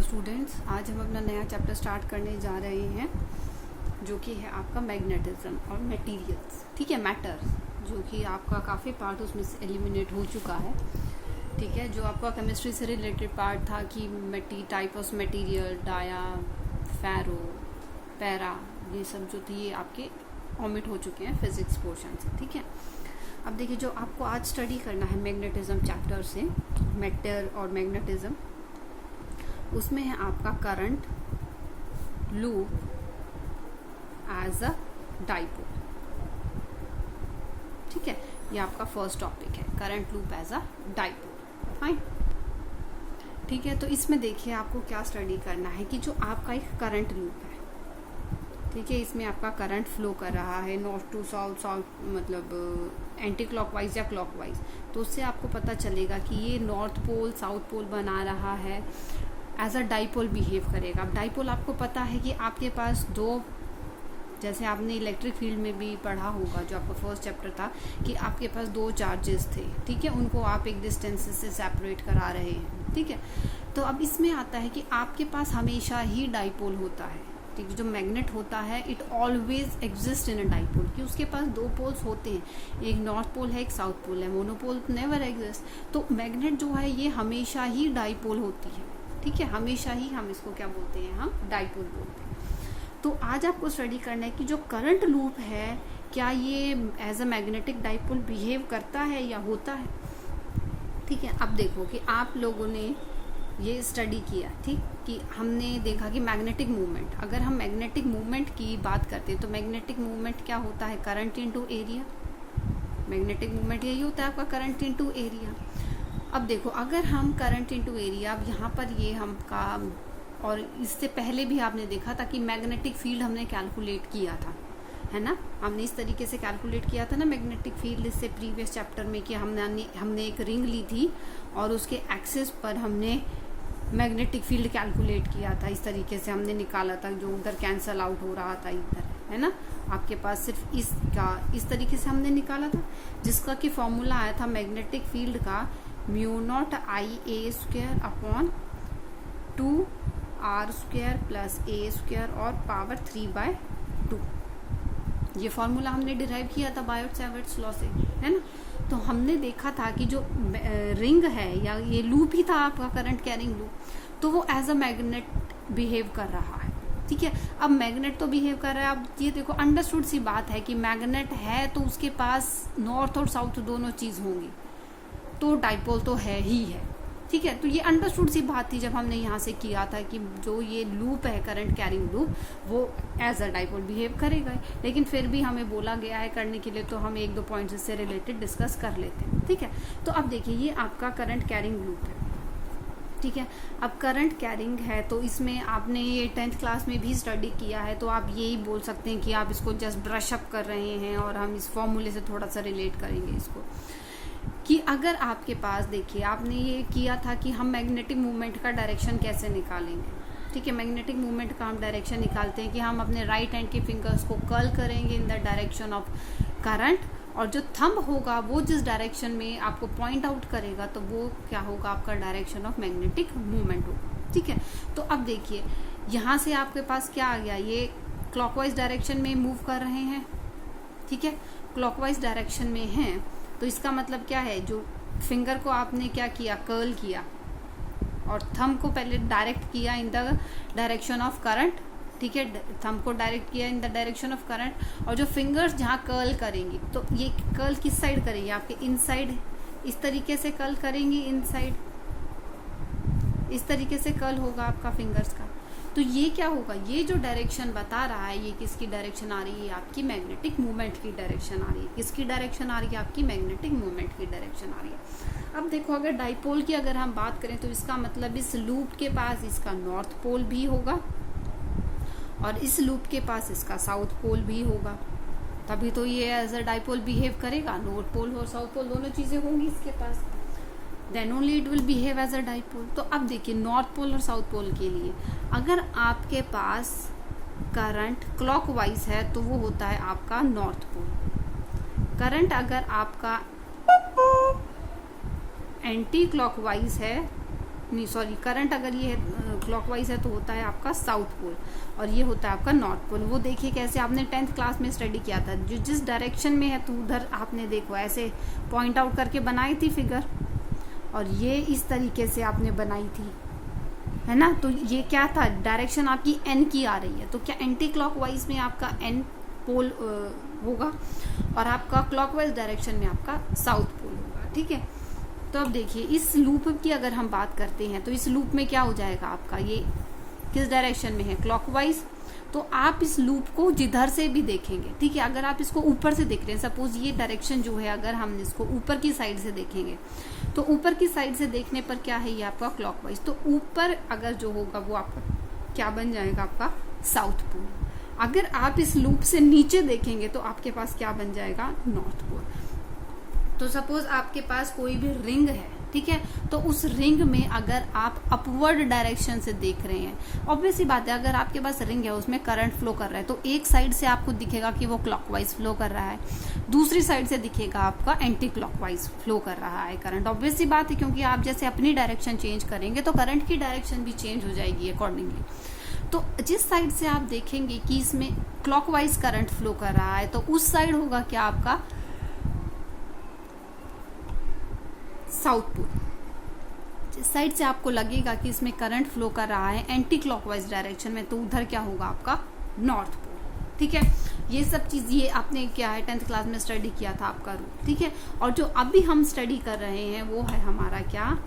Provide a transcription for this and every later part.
Students, आज हम अपना नया चैप्टर स्टार्ट करने जा रहे हैं जो कि है आपका मैग्नेटिज्म और मटेरियल्स। ठीक है, मैटर, जो कि आपका काफ़ी पार्ट उसमें से एलिमिनेट हो चुका है। ठीक है, जो आपका केमिस्ट्री से रिलेटेड पार्ट था कि type of material, dia, ferro, para, ये सब जो थी ये आपके ओमिट हो चुके हैं फिजिक्स पोर्शन से। ठीक है, अब देखिए जो आपको आज स्टडी करना है मैग्नेटिज्म चैप्टर से, मैटर और मैग्नेटिज्म, उसमें है आपका current loop as a dipole. ठीक है, ये आपका फर्स्ट टॉपिक है, current loop as a dipole. Fine, ठीक है। तो इसमें देखिए आपको क्या स्टडी करना है कि जो आपका एक करंट लूप है, ठीक है, इसमें आपका करंट फ्लो कर रहा है नॉर्थ टू साउथ, साउथ मतलब एंटी क्लॉकवाइज या क्लॉकवाइज, तो उससे आपको पता चलेगा कि ये नॉर्थ पोल साउथ पोल बना रहा है, एज अ डाइपोल बिहेव करेगा। अब डाइपोल आपको पता है कि आपके पास दो, जैसे आपने इलेक्ट्रिक फील्ड में भी पढ़ा होगा, जो आपका फर्स्ट चैप्टर था, कि आपके पास दो चार्जेस थे। ठीक है, उनको आप एक डिस्टेंस से सेपरेट करा रहे हैं। ठीक है, तो अब इसमें आता है कि आपके पास हमेशा ही डाइपोल होता है। ठीक है, जो मैग्नेट होता है it always exist in a dipole, कि उसके पास दो पोल्स होते हैं, एक नॉर्थ पोल है एक साउथ पोल है, मोनोपोल नेवर एग्जिस्ट। तो मैग्नेट जो है ये हमेशा ही डाइपोल होती है। ठीक है, हमेशा ही हम इसको क्या बोलते हैं, हम डाइपोल बोलते हैं। तो आज आपको स्टडी करना है कि जो करंट लूप है क्या ये as a magnetic dipole behave करता है या होता है। ठीक है, अब देखो कि आप लोगों ने ये स्टडी किया, ठीक, कि हमने देखा कि मैग्नेटिक मूवमेंट, अगर हम मैग्नेटिक मूवमेंट की बात करते हैं तो मैग्नेटिक मूवमेंट क्या होता है, current into area. Magnetic movement यही होता है आपका, करंट इनटू एरिया। अब देखो अगर हम करंट इनटू एरिया, अब यहाँ पर ये हमका, और इससे पहले भी आपने देखा था कि मैग्नेटिक फील्ड हमने कैलकुलेट किया था, है ना, हमने इस तरीके से कैलकुलेट किया था ना मैग्नेटिक फील्ड, इससे प्रीवियस चैप्टर में, कि हमने एक रिंग ली थी और उसके एक्सिस पर हमने मैग्नेटिक फील्ड कैलकुलेट किया था। इस तरीके से हमने निकाला था, जो उधर कैंसल आउट हो रहा था इधर, है ना, आपके पास सिर्फ इसका इस तरीके से हमने निकाला था, जिसका कि फॉर्मूला आया था मैग्नेटिक फील्ड का mu naught I a square upon 2r² plus a square और पावर 3/2। ये फॉर्मूला हमने डिराइव किया था बायोट-सैवर्ट्स लॉ से, है ना। तो हमने देखा था कि जो रिंग है या ये लूप ही था आपका करंट कैरिंग लूप, तो वो एज अ मैग्नेट बिहेव कर रहा है। ठीक है, अब मैग्नेट तो बिहेव कर रहा है। अब ये देखो अंडरस्टूड सी बात है कि मैग्नेट है तो उसके पास नॉर्थ और साउथ दोनों चीज होंगी, तो डाइपोल तो है ही है। ठीक है, तो ये अंडरस्टूड सी बात थी जब हमने यहाँ से किया था कि जो ये लूप है करंट कैरिंग लूप, वो एज अ डाइपोल बिहेव करेगा। लेकिन फिर भी हमें बोला गया है करने के लिए, तो हम एक दो पॉइंट्स इससे रिलेटेड डिस्कस कर लेते हैं। ठीक है, तो अब देखिए ये आपका करंट कैरिंग लूप है। ठीक है, अब करंट कैरिंग है तो इसमें आपने ये 10th क्लास में भी स्टडी किया है, तो आप यही बोल सकते हैं कि आप इसको जस्ट ब्रश अप कर रहे हैं, और हम इस फॉर्मूले से थोड़ा सा रिलेट करेंगे इसको, कि अगर आपके पास, देखिए आपने ये किया था कि हम मैग्नेटिक मूवमेंट का डायरेक्शन कैसे निकालेंगे। ठीक है, मैग्नेटिक मूवमेंट का हम डायरेक्शन निकालते हैं कि हम अपने राइट हैंड के फिंगर्स को कर्ल करेंगे in the direction of current, और जो थंब होगा वो जिस डायरेक्शन में आपको पॉइंट आउट करेगा, तो वो क्या होगा, आपका डायरेक्शन ऑफ मैग्नेटिक मूवमेंट होगा। ठीक है, तो अब देखिए यहाँ से आपके पास क्या आ गया, ये क्लॉकवाइज डायरेक्शन में मूव कर रहे हैं। ठीक है, क्लॉकवाइज डायरेक्शन में हैं, तो इसका मतलब क्या है, जो फिंगर को आपने क्या किया, कर्ल किया, और थंब को पहले डायरेक्ट किया in the direction of current. ठीक है, थंब को डायरेक्ट किया in the direction of current, और जो फिंगर्स जहाँ कर्ल करेंगी, तो ये कर्ल किस साइड करेंगे, आपके इनसाइड, इस तरीके से कर्ल करेंगी इनसाइड, इस तरीके से कर्ल होगा आपका फिंगर्स का। तो ये क्या होगा, ये जो डायरेक्शन बता रहा है, ये किसकी डायरेक्शन आ रही है, आपकी मैग्नेटिक मूवमेंट की डायरेक्शन आ रही है। किसकी डायरेक्शन आ रही है, आपकी मैग्नेटिक मूवमेंट की डायरेक्शन आ रही है। अब देखो अगर डाइपोल की अगर हम बात करें, तो इसका मतलब इस लूप के पास इसका नॉर्थ पोल भी होगा, और इस लूप के पास इसका साउथ पोल भी होगा, तभी तो ये एज अ डाइपोल बिहेव करेगा। नॉर्थ पोल और साउथ पोल दोनों चीजें होंगी इसके पास, then only it will behave as a dipole. तो अब देखिए नॉर्थ पोल और साउथ पोल के लिए, अगर आपके पास करंट क्लॉकवाइज है तो वो होता है आपका नॉर्थ पोल। करंट अगर आपका एंटी क्लॉकवाइज है नहीं सॉरी, करंट अगर ये क्लॉकवाइज है तो होता है आपका साउथ पोल और ये होता है आपका नॉर्थ पोल। वो देखिए कैसे आपने 10th क्लास में स्टडी किया था, जो जिस डायरेक्शन में है तो उधर आपने देखो ऐसे पॉइंट आउट करके बनाई थी फिगर, और ये इस तरीके से आपने बनाई थी, है ना। तो ये क्या था, डायरेक्शन आपकी एन की आ रही है, तो क्या एंटी क्लॉकवाइज में आपका एन पोल होगा और आपका क्लॉकवाइज डायरेक्शन में आपका साउथ पोल होगा, ठीक है। तो अब देखिए इस लूप की अगर हम बात करते हैं तो इस लूप में क्या हो जाएगा आपका, ये किस डायरेक्शन में है, क्लॉकवाइज। तो आप इस लूप को जिधर से भी देखेंगे, ठीक है, अगर आप इसको ऊपर से देख रहे हैं, सपोज ये डायरेक्शन जो है अगर हम इसको ऊपर की साइड से देखेंगे तो ऊपर की साइड से देखने पर क्या है, ये आपका क्लॉकवाइज। तो ऊपर अगर जो होगा वो आपका क्या बन जाएगा, आपका साउथ पोल। अगर आप इस लूप से नीचे देखेंगे तो आपके पास क्या बन जाएगा, नॉर्थ पोल। तो सपोज आपके पास कोई भी रिंग है, ठीक है, तो उस रिंग में अगर आप अपवर्ड डायरेक्शन से देख रहे हैं, ऑब्वियसली बात है अगर आपके पास रिंग है उसमें करंट फ्लो कर रहा है तो एक साइड से आपको दिखेगा कि वो क्लॉकवाइज फ्लो कर रहा है, दूसरी साइड से दिखेगा आपका एंटी क्लॉकवाइज फ्लो कर रहा है करंट। ऑब्वियसली बात है क्योंकि आप जैसे अपनी डायरेक्शन चेंज करेंगे तो करंट की डायरेक्शन भी चेंज हो जाएगी अकॉर्डिंगली। तो जिस साइड से आप देखेंगे कि इसमें क्लॉकवाइज करंट फ्लो कर रहा है तो उस साइड होगा क्या, आपका साउथ पोल। जिस साइड से आपको लगेगा कि इसमें करंट फ्लो कर रहा है एंटी क्लॉकवाइज डायरेक्शन में तो उधर क्या होगा, आपका नॉर्थ पोल, ठीक है। ये सब चीज ये आपने क्या है 10th क्लास में स्टडी किया था आपका रूल, ठीक है। और जो अभी हम स्टडी कर रहे हैं वो है हमारा क्या,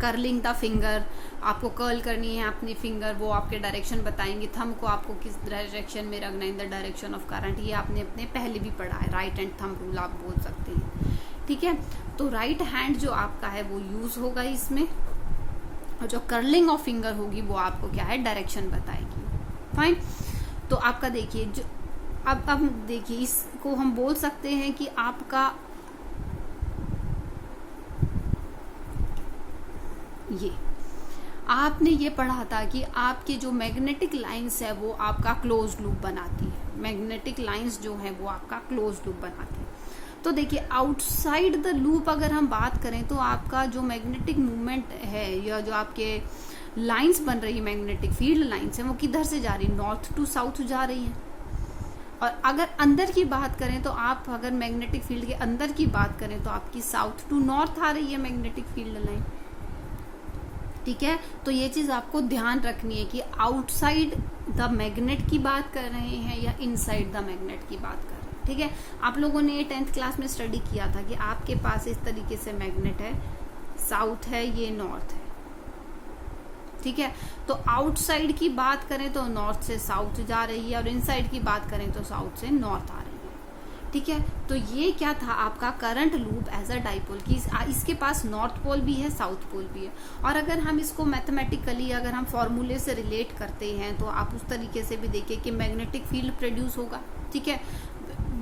कर्लिंग द फिंगर। आपको कर्ल करनी है अपनी फिंगर, वो आपके डायरेक्शन बताएंगे, थंब को आपको किस डायरेक्शन में रखना है, in the direction of current. ये आपने अपने पहले भी पढ़ा है, राइट हैंड थंब रूल आप बोल सकते हैं, ठीक है। तो राइट हैंड जो आपका है वो यूज होगा इसमें, और जो कर्लिंग ऑफ फिंगर होगी वो आपको क्या है, डायरेक्शन बताएगी, फाइन। तो आपका देखिए जो अब देखिए इसको हम बोल सकते हैं कि आपका ये आपने ये पढ़ा था कि आपके जो मैग्नेटिक लाइंस है वो आपका क्लोज लूप बनाती है, मैग्नेटिक लाइंस जो है वो आपका क्लोज लूप बनाती है। तो देखिए आउटसाइड द लूप अगर हम बात करें तो आपका जो मैग्नेटिक मूवमेंट है या जो आपके लाइंस बन रही है, मैग्नेटिक फील्ड लाइंस है, वो किधर से जा रही है, नॉर्थ टू साउथ जा रही है। और अगर अंदर की बात करें तो आप अगर मैग्नेटिक फील्ड के अंदर की बात करें तो आपकी साउथ टू नॉर्थ आ रही है मैग्नेटिक फील्ड लाइन, ठीक है। तो ये चीज आपको ध्यान रखनी है कि आउटसाइड द मैग्नेट की बात कर रहे हैं या इनसाइड द मैग्नेट की बात कर रहे हैं, ठीक है। आप लोगों ने 10th क्लास में स्टडी किया था कि आपके पास इस तरीके से मैग्नेट है, साउथ है, ये नॉर्थ है, ठीक है। तो आउटसाइड की बात करें तो नॉर्थ से साउथ जा रही है और इनसाइड की बात करें तो साउथ से नॉर्थ आ रही है, ठीक है। तो ये क्या था आपका current loop as a dipole की, इसके पास नॉर्थ पोल भी है, साउथ पोल भी है। और अगर हम इसको मैथमेटिकली अगर हम फॉर्मूले से रिलेट करते हैं तो आप उस तरीके से भी देखिए कि मैग्नेटिक फील्ड प्रोड्यूस होगा, ठीक है।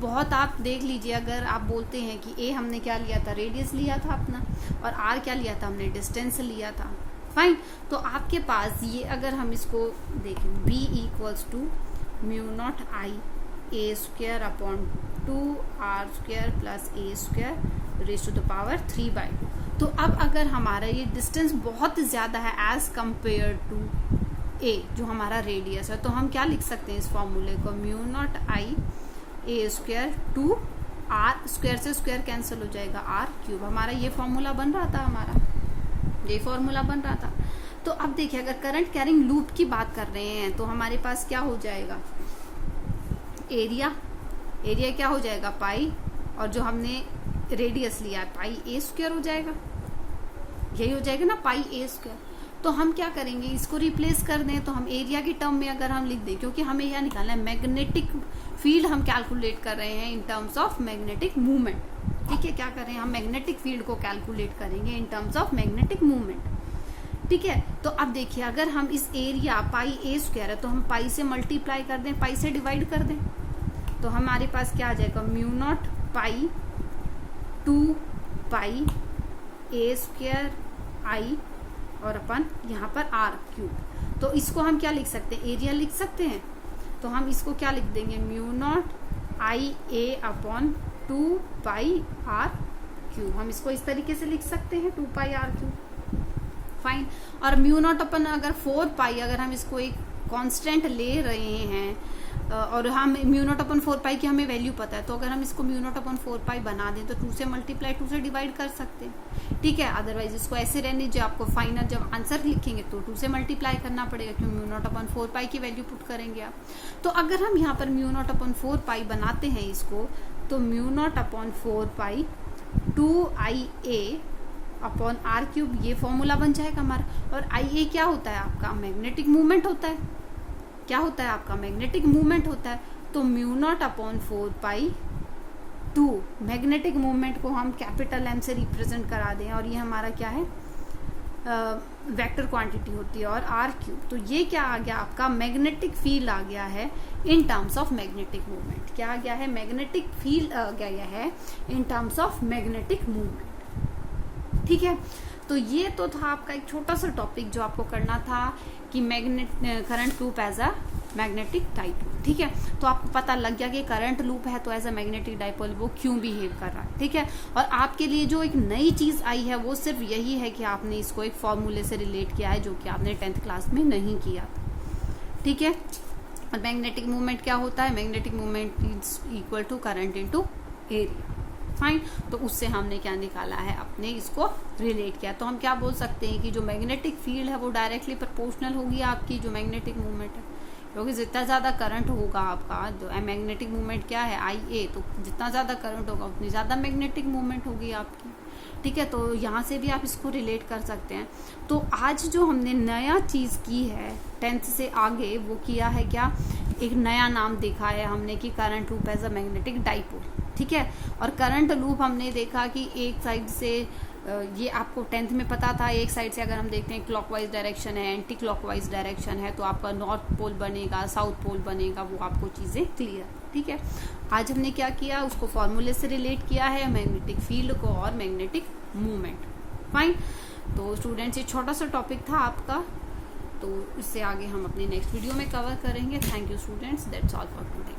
बहुत आप देख लीजिए, अगर आप बोलते हैं कि ए हमने क्या लिया था, रेडियस लिया था अपना, और आर क्या लिया था हमने, डिस्टेंस लिया था, फाइन। तो आपके पास ये अगर हम इसको देखें B equals to mu naught I a square upon 2r² plus a square raise to the power 3/2। तो अब अगर हमारा ये डिस्टेंस बहुत ज़्यादा है एज कंपेयर टू ए जो हमारा रेडियस है, तो हम क्या लिख सकते हैं इस फॉर्मूले को, mu naught I a square 2r square से स्क्वायर कैंसिल हो जाएगा r³ हमारा ये फॉर्मूला बन रहा था, ये फॉर्मूला बन रहा था। तो अब देखिए अगर करंट कैरिंग लूप की बात कर रहे हैं तो हमारे पास क्या हो जाएगा, एरिया क्या हो जाएगा पाई, और जो हमने रेडियस लिया पाई ए स्क्वायर हो जाएगा, यही हो जाएगा ना पाई ए स्क्वायर। तो हम क्या करेंगे, इसको रिप्लेस कर दें तो हम एरिया की टर्म में अगर हम लिख दें, क्योंकि हमें यह निकालना है मैग्नेटिक फील्ड हम कैलकुलेट कर रहे हैं in terms of magnetic movement, ठीक है। क्या कर रहे हैं हम मैग्नेटिक फील्ड को कैलकुलेट करेंगे in terms of magnetic movement, ठीक है। तो अब देखिए अगर हम इस एरिया पाई ए स्क्वायर है तो हम पाई से मल्टीप्लाई कर दें, पाई से डिवाइड कर दें, तो हमारे पास क्या आ जाएगा, म्यू नॉट पाई 2 पाई ए स्क्वायर आई और अपन यहाँ पर r³। तो इसको हम क्या लिख सकते हैं, एरिया लिख सकते हैं। तो हम इसको क्या लिख देंगे, mu naught I A upon 2 pi r³। हम इसको इस तरीके से लिख सकते हैं 2 पाई r³, फाइन। और म्यू नॉट अपन अगर 4 पाई अगर हम इसको एक कांस्टेंट ले रहे हैं और हम म्यू नॉट अपन 4 पाई की हमें वैल्यू पता है, तो अगर हम इसको म्यू नॉट अपन 4 पाई बना दें तो 2 से मल्टीप्लाई 2 से डिवाइड कर सकते हैं, ठीक है। अदरवाइज इसको ऐसे रहने दीजिए, आपको फाइनल जब आंसर लिखेंगे तो 2 से मल्टीप्लाई करना पड़ेगा, क्योंकि म्यू नॉट अपन 4 पाई की वैल्यू पुट करेंगे आप। तो अगर हम यहाँ पर म्यू नॉट अपन 4 पाई बनाते हैं इसको, तो mu naught upon 4 pi 2IA upon r cube, ये फॉर्मूला बन जाएगा हमारा। और IA क्या होता है आपका? मैग्नेटिक मूवमेंट होता है। क्या होता है आपका? मैग्नेटिक मूवमेंट होता है। तो mu not upon 4 pi 2 magnetic movement को हम कैपिटल M से रिप्रेजेंट करा दें, और ये हमारा क्या है? वेक्टर क्वांटिटी होती है, और आर क्यूब। तो ये क्या आ गया आपका? मैग्नेटिक फील्ड आ गया है in terms of magnetic movement. क्या आ गया है? मैग्नेटिक फील्ड आ गया है in terms of magnetic movement, ठीक है। तो ये तो था आपका एक छोटा सा टॉपिक जो आपको करना था कि current loop as a magnetic dipole, ठीक है। तो आपको पता लग गया कि करंट लूप है तो एज अ मैग्नेटिक डाइपोल वो क्यों बिहेव कर रहा है, ठीक है। और आपके लिए जो एक नई चीज आई है वो सिर्फ यही है कि आपने इसको एक फॉर्मूले से रिलेट किया है, जो कि आपने 10th क्लास में नहीं किया था, ठीक है। और मैग्नेटिक मूवमेंट क्या होता है? Magnetic movement is equal to current into area, fine. तो उससे हमने क्या निकाला है? अपने इसको रिलेट किया। तो हम क्या बोल सकते हैं कि जो मैग्नेटिक फील्ड है वो डायरेक्टली प्रोपोर्शनल होगी आपकी जो मैग्नेटिक मूवमेंट है, क्योंकि जितना ज्यादा करंट होगा आपका, जो मैग्नेटिक मूवमेंट क्या है? IA, तो जितना ज्यादा करंट होगा उतनी ज्यादा मैग्नेटिक मूवमेंट होगी आपकी, ठीक है। तो यहाँ से भी आप इसको रिलेट कर सकते हैं। तो आज जो हमने नया चीज की है 10th से आगे, वो किया है क्या? एक नया नाम देखा है हमने कि current loop as a magnetic dipole, ठीक है। और करंट लूप हमने देखा कि एक साइड से, ये आपको 10th में पता था, एक साइड से अगर हम देखते हैं क्लॉकवाइज डायरेक्शन है, एंटी क्लॉकवाइज डायरेक्शन है, तो आपका नॉर्थ पोल बनेगा, साउथ पोल बनेगा, वो आपको चीज़ें क्लियर, ठीक है। आज हमने क्या किया? उसको फॉर्मूले से रिलेट किया है मैग्नेटिक फील्ड को और मैग्नेटिक मूवमेंट, फाइन। तो स्टूडेंट्स ये छोटा सा टॉपिक था आपका, तो इससे आगे हम अपने नेक्स्ट वीडियो में कवर करेंगे। Thank you students, that's all for today.